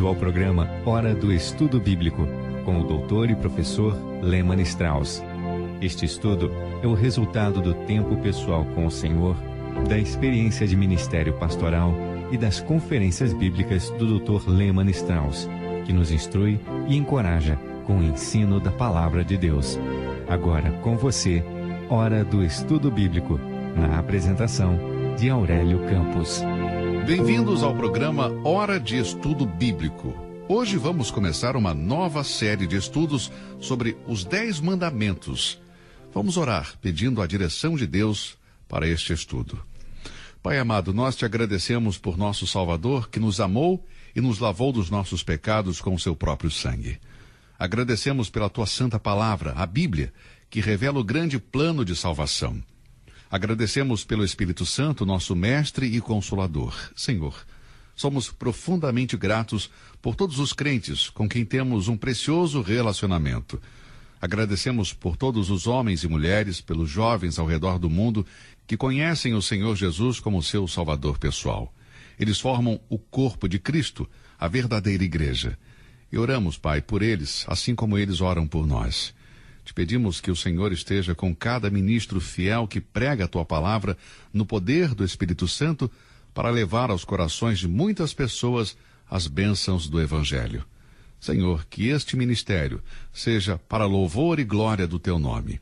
ao programa Hora do Estudo Bíblico, com o doutor e professor Lehmann Strauss. Este estudo é o resultado do tempo pessoal com o Senhor, da experiência de ministério pastoral e das conferências bíblicas do Dr. Lehmann Strauss, que nos instrui e encoraja com o ensino da Palavra de Deus. Agora com você, Hora do Estudo Bíblico, na apresentação de Aurélio Campos. Bem-vindos ao programa Hora de Estudo Bíblico. Hoje vamos começar uma nova série de estudos sobre os 10 mandamentos. Vamos orar pedindo a direção de Deus para este estudo. Pai amado, nós te agradecemos por nosso Salvador que nos amou e nos lavou dos nossos pecados com o seu próprio sangue. Agradecemos pela tua santa palavra, a Bíblia, que revela o grande plano de salvação. Agradecemos pelo Espírito Santo, nosso mestre e consolador. Senhor, somos profundamente gratos por todos os crentes com quem temos um precioso relacionamento. Agradecemos por todos os homens e mulheres, pelos jovens ao redor do mundo que conhecem o Senhor Jesus como seu Salvador pessoal. Eles formam o corpo de Cristo, a verdadeira igreja. E oramos, Pai, por eles, assim como eles oram por nós. Te pedimos que o Senhor esteja com cada ministro fiel que prega a tua palavra no poder do Espírito Santo para levar aos corações de muitas pessoas as bênçãos do Evangelho. Senhor, que este ministério seja para louvor e glória do teu nome.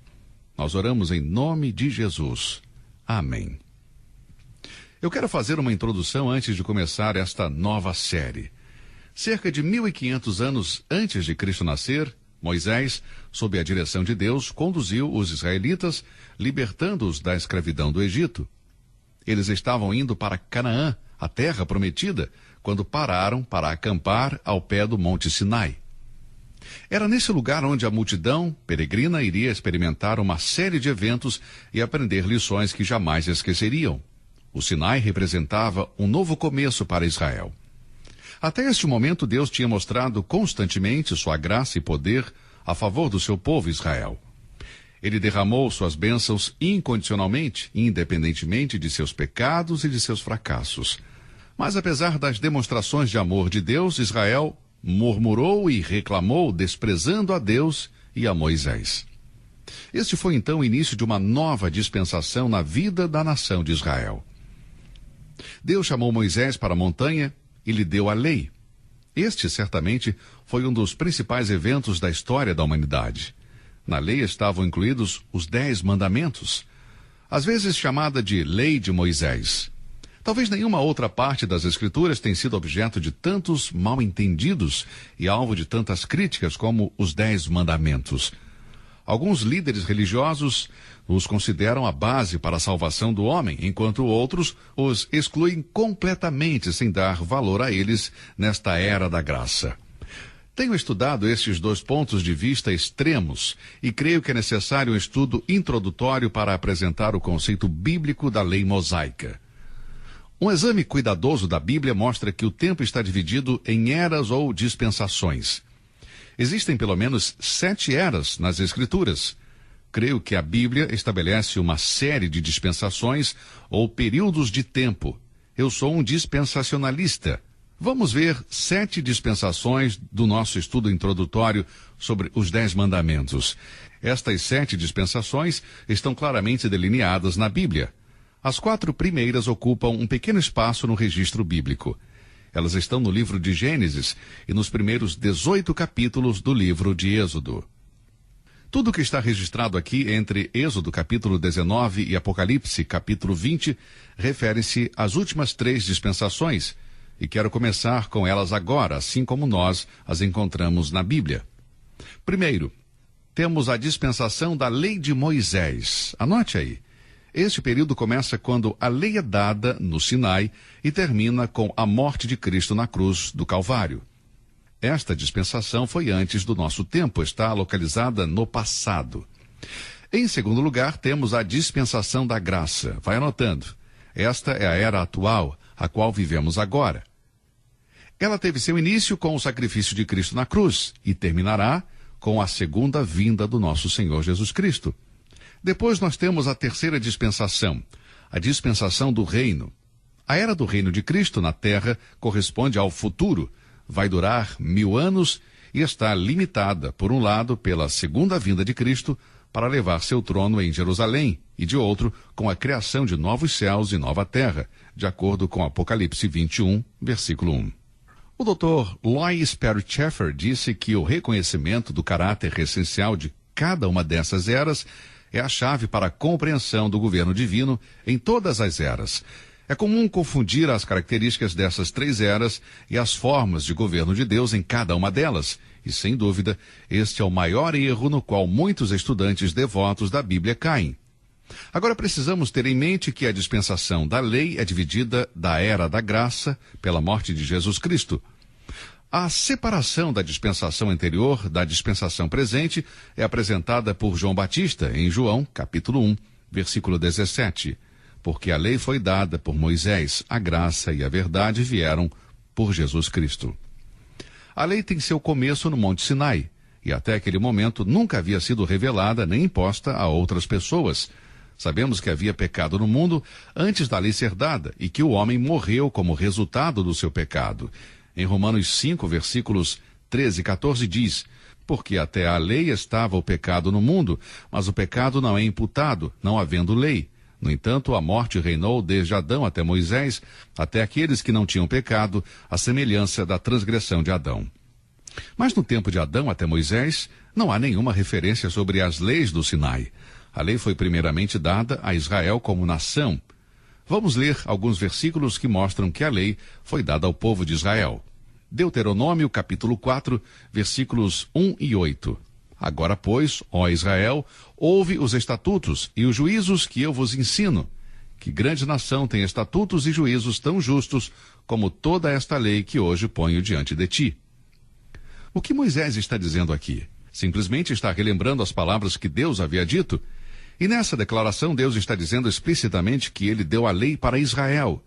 Nós oramos em nome de Jesus. Amém. Eu quero fazer uma introdução antes de começar esta nova série. Cerca de 1500 anos antes de Cristo nascer, Moisés, sob a direção de Deus, conduziu os israelitas, libertando-os da escravidão do Egito. Eles estavam indo para Canaã, a terra prometida, quando pararam para acampar ao pé do Monte Sinai. Era nesse lugar onde a multidão peregrina iria experimentar uma série de eventos e aprender lições que jamais esqueceriam. O Sinai representava um novo começo para Israel. Até este momento, Deus tinha mostrado constantemente sua graça e poder a favor do seu povo Israel. Ele derramou suas bênçãos incondicionalmente, independentemente de seus pecados e de seus fracassos. Mas apesar das demonstrações de amor de Deus, Israel murmurou e reclamou, desprezando a Deus e a Moisés. Este foi então o início de uma nova dispensação na vida da nação de Israel. Deus chamou Moisés para a montanha e lhe deu a lei. Este, certamente, foi um dos principais eventos da história da humanidade. Na lei estavam incluídos os 10 mandamentos, às vezes chamada de Lei de Moisés. Talvez nenhuma outra parte das Escrituras tenha sido objeto de tantos mal-entendidos e alvo de tantas críticas como os 10 mandamentos. Alguns líderes religiosos os consideram a base para a salvação do homem, enquanto outros os excluem completamente sem dar valor a eles nesta era da graça. Tenho estudado estes dois pontos de vista extremos e creio que é necessário um estudo introdutório para apresentar o conceito bíblico da lei mosaica. Um exame cuidadoso da Bíblia mostra que o tempo está dividido em eras ou dispensações. Existem pelo menos 7 eras nas Escrituras. Creio que a Bíblia estabelece uma série de dispensações ou períodos de tempo. Eu sou um dispensacionalista. Vamos ver 7 dispensações do nosso estudo introdutório sobre os 10 mandamentos. Estas 7 dispensações estão claramente delineadas na Bíblia. As 4 primeiras ocupam um pequeno espaço no registro bíblico. Elas estão no livro de Gênesis e nos primeiros 18 capítulos do livro de Êxodo. Tudo que está registrado aqui entre Êxodo capítulo 19 e Apocalipse capítulo 20 refere-se às últimas 3 dispensações, e quero começar com elas agora, assim como nós as encontramos na Bíblia. Primeiro, temos a dispensação da lei de Moisés. Anote aí. Este período começa quando a lei é dada no Sinai e termina com a morte de Cristo na cruz do Calvário. Esta dispensação foi antes do nosso tempo, está localizada no passado. Em segundo lugar, temos a dispensação da graça. Vai anotando. Esta é a era atual, a qual vivemos agora. Ela teve seu início com o sacrifício de Cristo na cruz e terminará com a segunda vinda do nosso Senhor Jesus Cristo. Depois nós temos a terceira dispensação, a dispensação do reino. A era do reino de Cristo na terra corresponde ao futuro, vai durar 1000 anos e está limitada, por um lado, pela segunda vinda de Cristo, para levar seu trono em Jerusalém, e de outro, com a criação de novos céus e nova terra, de acordo com Apocalipse 21, versículo 1. O Dr. Lois Perry Schaeffer disse que o reconhecimento do caráter essencial de cada uma dessas eras é a chave para a compreensão do governo divino em todas as eras. É comum confundir as características dessas 3 eras e as formas de governo de Deus em cada uma delas, e sem dúvida, este é o maior erro no qual muitos estudantes devotos da Bíblia caem. Agora precisamos ter em mente que a dispensação da lei é dividida da era da graça pela morte de Jesus Cristo. A separação da dispensação anterior da dispensação presente é apresentada por João Batista em João, capítulo 1, versículo 17. Porque a lei foi dada por Moisés, a graça e a verdade vieram por Jesus Cristo. A lei tem seu começo no Monte Sinai, e até aquele momento nunca havia sido revelada nem imposta a outras pessoas. Sabemos que havia pecado no mundo antes da lei ser dada e que o homem morreu como resultado do seu pecado. Em Romanos 5, versículos 13 e 14 diz: porque até a lei estava o pecado no mundo, mas o pecado não é imputado, não havendo lei. No entanto, a morte reinou desde Adão até Moisés, até aqueles que não tinham pecado, à semelhança da transgressão de Adão. Mas no tempo de Adão até Moisés, não há nenhuma referência sobre as leis do Sinai. A lei foi primeiramente dada a Israel como nação. Vamos ler alguns versículos que mostram que a lei foi dada ao povo de Israel. Deuteronômio, capítulo 4, versículos 1 e 8. Agora, pois, ó Israel, ouve os estatutos e os juízos que eu vos ensino. Que grande nação tem estatutos e juízos tão justos como toda esta lei que hoje ponho diante de ti. O que Moisés está dizendo aqui? Simplesmente está relembrando as palavras que Deus havia dito. E nessa declaração Deus está dizendo explicitamente que ele deu a lei para Israel.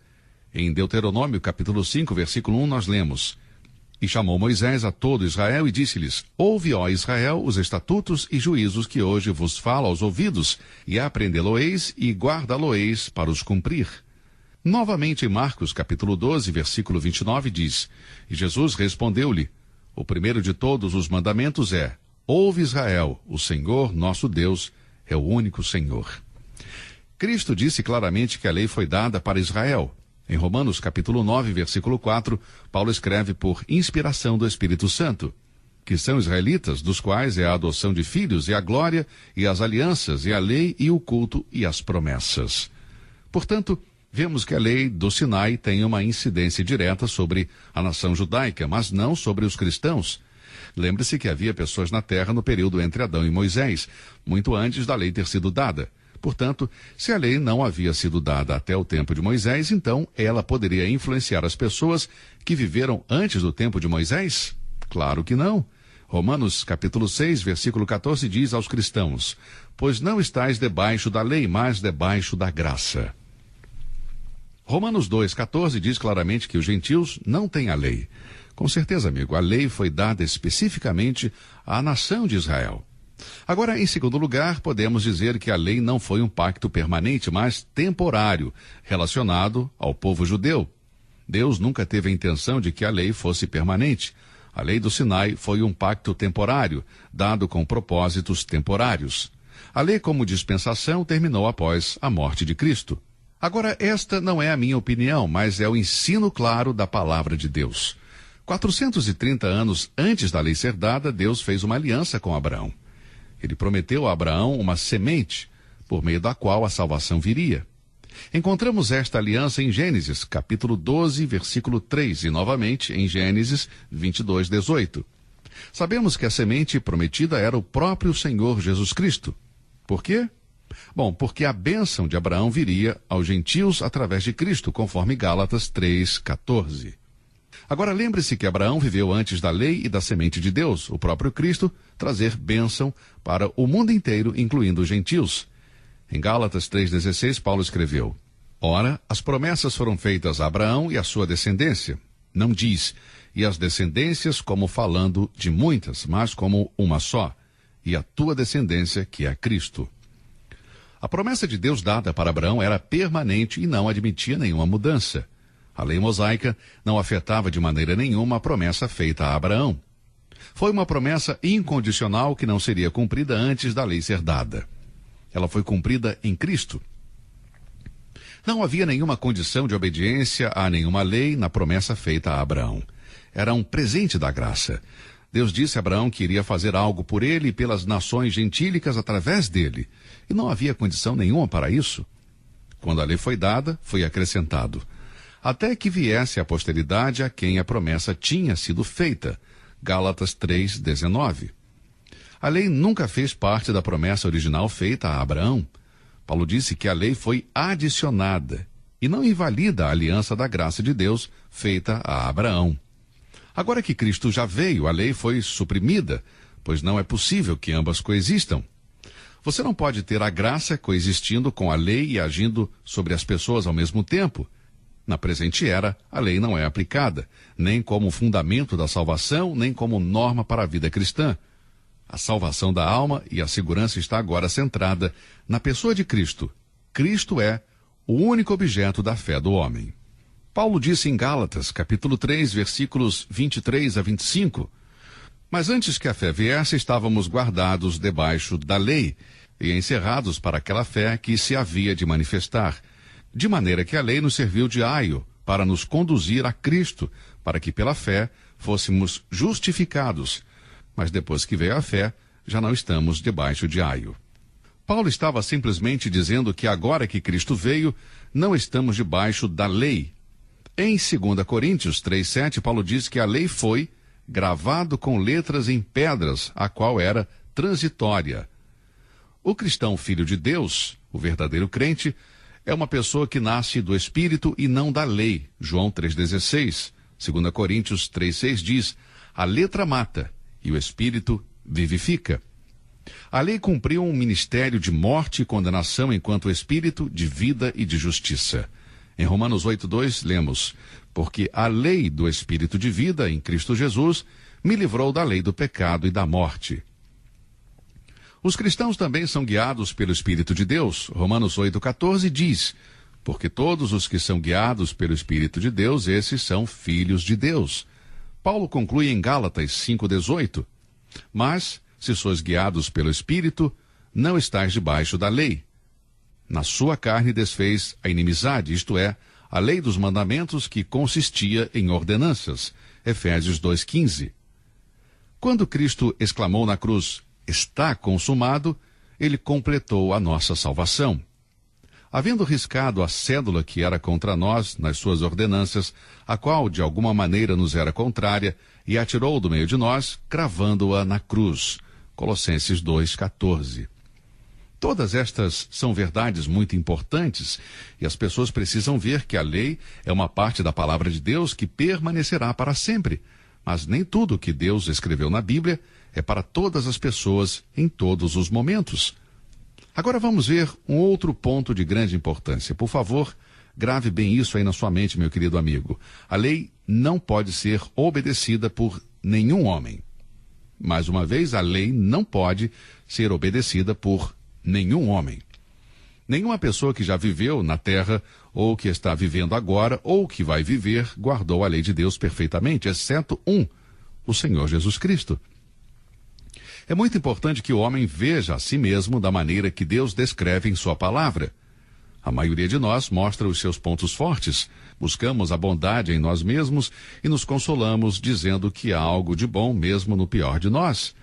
Em Deuteronômio capítulo 5, versículo 1, nós lemos: E chamou Moisés a todo Israel e disse-lhes: Ouve, ó Israel, os estatutos e juízos que hoje vos falo aos ouvidos, e aprendê-lo-eis e guardá-lo-eis para os cumprir. Novamente em Marcos capítulo 12, versículo 29 diz: E Jesus respondeu-lhe: O primeiro de todos os mandamentos é: Ouve Israel, o Senhor nosso Deus é o único Senhor. Cristo disse claramente que a lei foi dada para Israel. Em Romanos capítulo 9, versículo 4, Paulo escreve por inspiração do Espírito Santo, que são israelitas, dos quais é a adoção de filhos e a glória e as alianças e a lei e o culto e as promessas. Portanto, vemos que a lei do Sinai tem uma incidência direta sobre a nação judaica, mas não sobre os cristãos. Lembre-se que havia pessoas na terra no período entre Adão e Moisés, muito antes da lei ter sido dada. Portanto, se a lei não havia sido dada até o tempo de Moisés, então ela poderia influenciar as pessoas que viveram antes do tempo de Moisés? Claro que não. Romanos capítulo 6, versículo 14 diz aos cristãos: Pois não estáis debaixo da lei, mas debaixo da graça. Romanos 2,14 diz claramente que os gentios não têm a lei. Com certeza, amigo, a lei foi dada especificamente à nação de Israel. Agora, em segundo lugar, podemos dizer que a lei não foi um pacto permanente, mas temporário, relacionado ao povo judeu. Deus nunca teve a intenção de que a lei fosse permanente. A lei do Sinai foi um pacto temporário, dado com propósitos temporários. A lei como dispensação terminou após a morte de Cristo. Agora, esta não é a minha opinião, mas é o ensino claro da palavra de Deus. 430 anos antes da lei ser dada, Deus fez uma aliança com Abraão. Ele prometeu a Abraão uma semente, por meio da qual a salvação viria. Encontramos esta aliança em Gênesis, capítulo 12, versículo 3, e novamente em Gênesis 22, 18. Sabemos que a semente prometida era o próprio Senhor Jesus Cristo. Por quê? Bom, porque a bênção de Abraão viria aos gentios através de Cristo, conforme Gálatas 3, 14. Agora lembre-se que Abraão viveu antes da lei e da semente de Deus, o próprio Cristo, trazer bênção para o mundo inteiro, incluindo os gentios. Em Gálatas 3,16, Paulo escreveu: Ora, as promessas foram feitas a Abraão e à sua descendência. Não diz, e as descendências como falando de muitas, mas como uma só, e a tua descendência, que é Cristo. A promessa de Deus dada para Abraão era permanente e não admitia nenhuma mudança. A lei mosaica não afetava de maneira nenhuma a promessa feita a Abraão. Foi uma promessa incondicional que não seria cumprida antes da lei ser dada. Ela foi cumprida em Cristo. Não havia nenhuma condição de obediência a nenhuma lei na promessa feita a Abraão. Era um presente da graça. Deus disse a Abraão que iria fazer algo por ele e pelas nações gentílicas através dele. E não havia condição nenhuma para isso. Quando a lei foi dada, foi acrescentado: até que viesse a posteridade a quem a promessa tinha sido feita. Gálatas 3:19. A lei nunca fez parte da promessa original feita a Abraão. Paulo disse que a lei foi adicionada e não invalida a aliança da graça de Deus feita a Abraão. Agora que Cristo já veio, a lei foi suprimida, pois não é possível que ambas coexistam. Você não pode ter a graça coexistindo com a lei e agindo sobre as pessoas ao mesmo tempo. Na presente era, a lei não é aplicada, nem como fundamento da salvação, nem como norma para a vida cristã. A salvação da alma e a segurança está agora centrada na pessoa de Cristo. Cristo é o único objeto da fé do homem. Paulo disse em Gálatas, capítulo 3, versículos 23 a 25, mas antes que a fé viesse, estávamos guardados debaixo da lei e encerrados para aquela fé que se havia de manifestar, de maneira que a lei nos serviu de aio para nos conduzir a Cristo, para que pela fé fôssemos justificados. Mas depois que veio a fé, já não estamos debaixo de aio. Paulo estava simplesmente dizendo que agora que Cristo veio, não estamos debaixo da lei. Em 2 Coríntios 3:7, Paulo diz que a lei foi gravado com letras em pedras, a qual era transitória. O cristão filho de Deus, o verdadeiro crente, é uma pessoa que nasce do Espírito e não da lei. João 3,16. 2 Coríntios 3,6 diz: a letra mata e o Espírito vivifica. A lei cumpriu um ministério de morte e condenação, enquanto o Espírito de vida e de justiça. Em Romanos 8,2 lemos: porque a lei do Espírito de vida em Cristo Jesus me livrou da lei do pecado e da morte. Os cristãos também são guiados pelo Espírito de Deus. Romanos 8,14 diz: porque todos os que são guiados pelo Espírito de Deus, esses são filhos de Deus. Paulo conclui em Gálatas 5,18: mas, se sois guiados pelo Espírito, não estáis debaixo da lei. Na sua carne desfez a inimizade, isto é, a lei dos mandamentos que consistia em ordenanças. Efésios 2,15. Quando Cristo exclamou na cruz: está consumado, ele completou a nossa salvação. Havendo riscado a cédula que era contra nós nas suas ordenanças, a qual de alguma maneira nos era contrária, e atirou do meio de nós, cravando-a na cruz. Colossenses 2,14. Todas estas são verdades muito importantes, e as pessoas precisam ver que a lei é uma parte da palavra de Deus que permanecerá para sempre. Mas nem tudo que Deus escreveu na Bíblia é para todas as pessoas em todos os momentos. Agora vamos ver um outro ponto de grande importância. Por favor, grave bem isso aí na sua mente, meu querido amigo. A lei não pode ser obedecida por nenhum homem. Mais uma vez, a lei não pode ser obedecida por nenhum homem. Nenhuma pessoa que já viveu na terra, ou que está vivendo agora, ou que vai viver, guardou a lei de Deus perfeitamente, exceto o Senhor Jesus Cristo. É muito importante que o homem veja a si mesmo da maneira que Deus descreve em sua palavra. A maioria de nós mostra os seus pontos fortes. Buscamos a bondade em nós mesmos e nos consolamos dizendo que há algo de bom mesmo no pior de nós.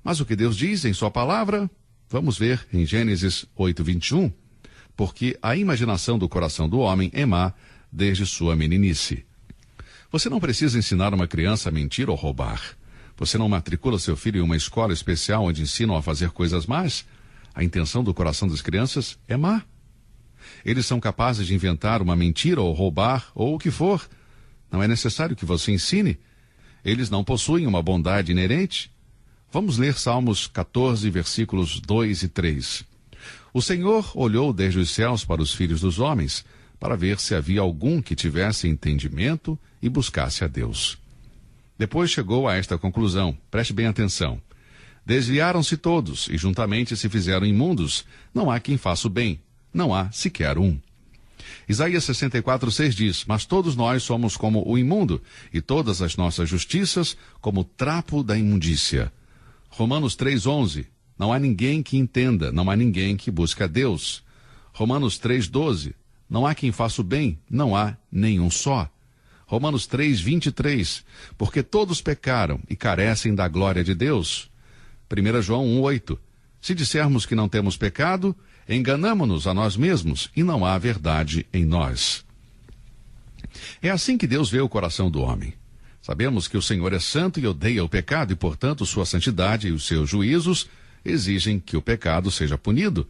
Mas o que Deus diz em sua palavra? Vamos ver em Gênesis 8:21. Porque a imaginação do coração do homem é má desde sua meninice. Você não precisa ensinar uma criança a mentir ou roubar. Você não matricula seu filho em uma escola especial onde ensinam a fazer coisas más? A intenção do coração das crianças é má. Eles são capazes de inventar uma mentira ou roubar ou o que for. Não é necessário que você ensine. Eles não possuem uma bondade inerente. Vamos ler Salmos 14, versículos 2 e 3. O Senhor olhou desde os céus para os filhos dos homens, para ver se havia algum que tivesse entendimento e buscasse a Deus. Depois chegou a esta conclusão, preste bem atenção. Desviaram-se todos e juntamente se fizeram imundos. Não há quem faça o bem, não há sequer um. Isaías 64:6 diz: mas todos nós somos como o imundo, e todas as nossas justiças como o trapo da imundícia. Romanos 3:11: não há ninguém que entenda, não há ninguém que busque a Deus. Romanos 3:12: não há quem faça o bem, não há nenhum só. Romanos 3:23: porque todos pecaram e carecem da glória de Deus. 1 João 1:8: se dissermos que não temos pecado, enganamo-nos a nós mesmos e não há verdade em nós. É assim que Deus vê o coração do homem. Sabemos que o Senhor é santo e odeia o pecado e, portanto, sua santidade e os seus juízos exigem que o pecado seja punido.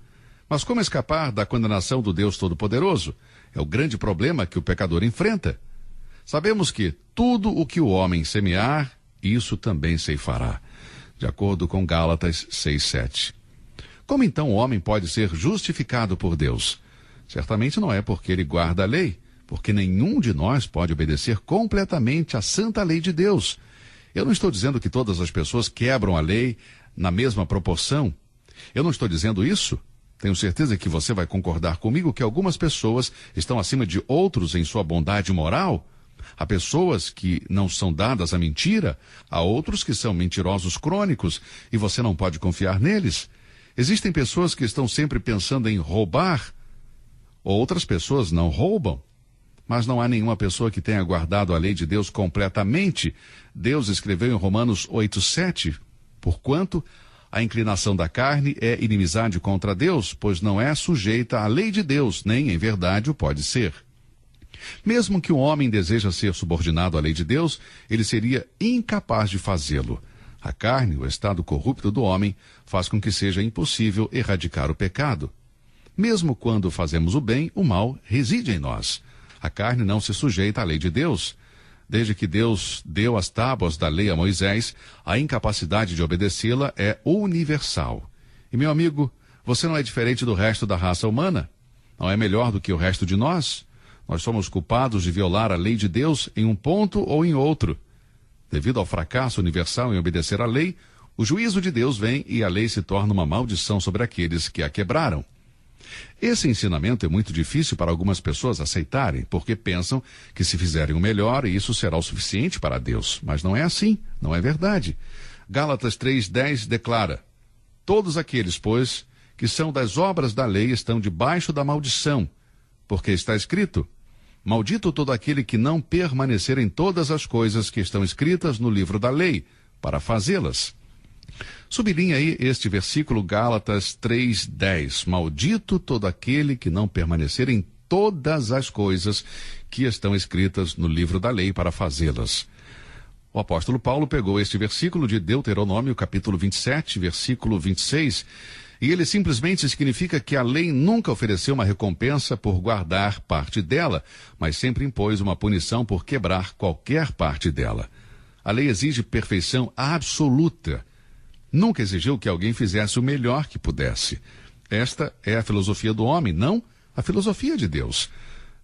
Mas como escapar da condenação do Deus Todo-Poderoso? É o grande problema que o pecador enfrenta. Sabemos que tudo o que o homem semear, isso também ceifará, de acordo com Gálatas 6:7. Como então o homem pode ser justificado por Deus? Certamente não é porque ele guarda a lei, porque nenhum de nós pode obedecer completamente à santa lei de Deus. Eu não estou dizendo que todas as pessoas quebram a lei na mesma proporção. Eu não estou dizendo isso. Tenho certeza que você vai concordar comigo que algumas pessoas estão acima de outros em sua bondade moral. Há pessoas que não são dadas à mentira, há outros que são mentirosos crônicos e você não pode confiar neles. Existem pessoas que estão sempre pensando em roubar, outras pessoas não roubam. Mas não há nenhuma pessoa que tenha guardado a lei de Deus completamente. Deus escreveu em Romanos 8:7, porquanto a inclinação da carne é inimizade contra Deus, pois não é sujeita à lei de Deus, nem em verdade o pode ser. Mesmo que o homem deseja ser subordinado à lei de Deus, ele seria incapaz de fazê-lo. A carne, o estado corrupto do homem, faz com que seja impossível erradicar o pecado. Mesmo quando fazemos o bem, o mal reside em nós. A carne não se sujeita à lei de Deus. Desde que Deus deu as tábuas da lei a Moisés, a incapacidade de obedecê-la é universal. E, meu amigo, você não é diferente do resto da raça humana? Não é melhor do que o resto de nós? Nós somos culpados de violar a lei de Deus em um ponto ou em outro. Devido ao fracasso universal em obedecer à lei, o juízo de Deus vem e a lei se torna uma maldição sobre aqueles que a quebraram. Esse ensinamento é muito difícil para algumas pessoas aceitarem, porque pensam que se fizerem o melhor, isso será o suficiente para Deus. Mas não é assim, não é verdade. Gálatas 3:10 declara: todos aqueles, pois, que são das obras da lei estão debaixo da maldição, porque está escrito: maldito todo aquele que não permanecer em todas as coisas que estão escritas no livro da lei, para fazê-las. Sublinha aí este versículo, Gálatas 3:10. Maldito todo aquele que não permanecer em todas as coisas que estão escritas no livro da lei para fazê-las. O apóstolo Paulo pegou este versículo de Deuteronômio, capítulo 27, versículo 26, e ele simplesmente significa que a lei nunca ofereceu uma recompensa por guardar parte dela, mas sempre impôs uma punição por quebrar qualquer parte dela. A lei exige perfeição absoluta. Nunca exigiu que alguém fizesse o melhor que pudesse. Esta é a filosofia do homem, não a filosofia de Deus.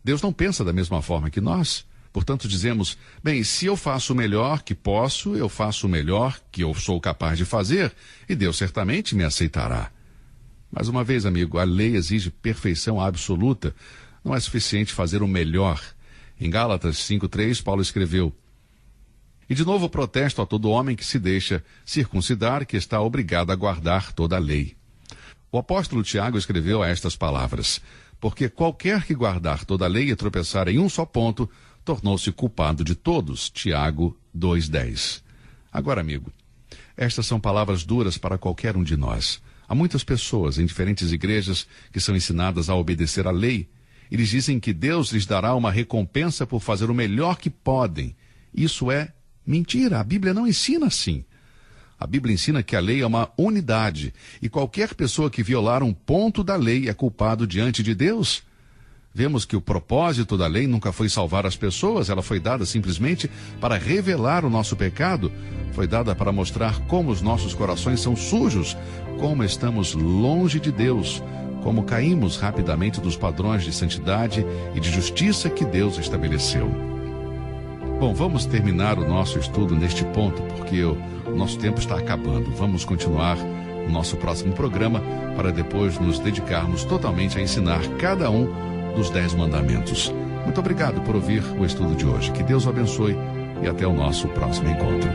Deus não pensa da mesma forma que nós. Portanto, dizemos, bem, se eu faço o melhor que posso, eu faço o melhor que eu sou capaz de fazer, e Deus certamente me aceitará. Mais uma vez, amigo, a lei exige perfeição absoluta. Não é suficiente fazer o melhor. Em Gálatas 5:3, Paulo escreveu: e de novo protesto a todo homem que se deixa circuncidar, que está obrigado a guardar toda a lei. O apóstolo Tiago escreveu estas palavras: porque qualquer que guardar toda a lei e tropeçar em um só ponto, tornou-se culpado de todos. Tiago 2:10. Agora, amigo, estas são palavras duras para qualquer um de nós. Há muitas pessoas em diferentes igrejas que são ensinadas a obedecer à lei. Eles dizem que Deus lhes dará uma recompensa por fazer o melhor que podem. Isso é mentira. A Bíblia não ensina assim. A Bíblia ensina que a lei é uma unidade e qualquer pessoa que violar um ponto da lei é culpado diante de Deus. Vemos que o propósito da lei nunca foi salvar as pessoas, ela foi dada simplesmente para revelar o nosso pecado, foi dada para mostrar como os nossos corações são sujos, como estamos longe de Deus, como caímos rapidamente dos padrões de santidade e de justiça que Deus estabeleceu. Bom, vamos terminar o nosso estudo neste ponto, porque o nosso tempo está acabando. Vamos continuar no nosso próximo programa para depois nos dedicarmos totalmente a ensinar cada um dos 10 mandamentos. Muito obrigado por ouvir o estudo de hoje. Que Deus o abençoe e até o nosso próximo encontro.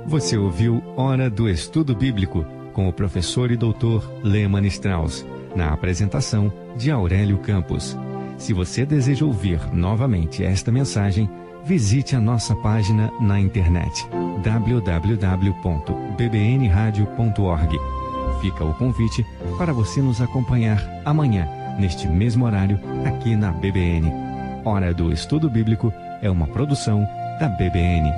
Você ouviu Hora do Estudo Bíblico com o professor e doutor Lehmann Strauss, na apresentação de Aurélio Campos. Se você deseja ouvir novamente esta mensagem, visite a nossa página na internet www.bbnradio.org. Fica o convite para você nos acompanhar amanhã, neste mesmo horário, aqui na BBN. Hora do Estudo Bíblico é uma produção da BBN.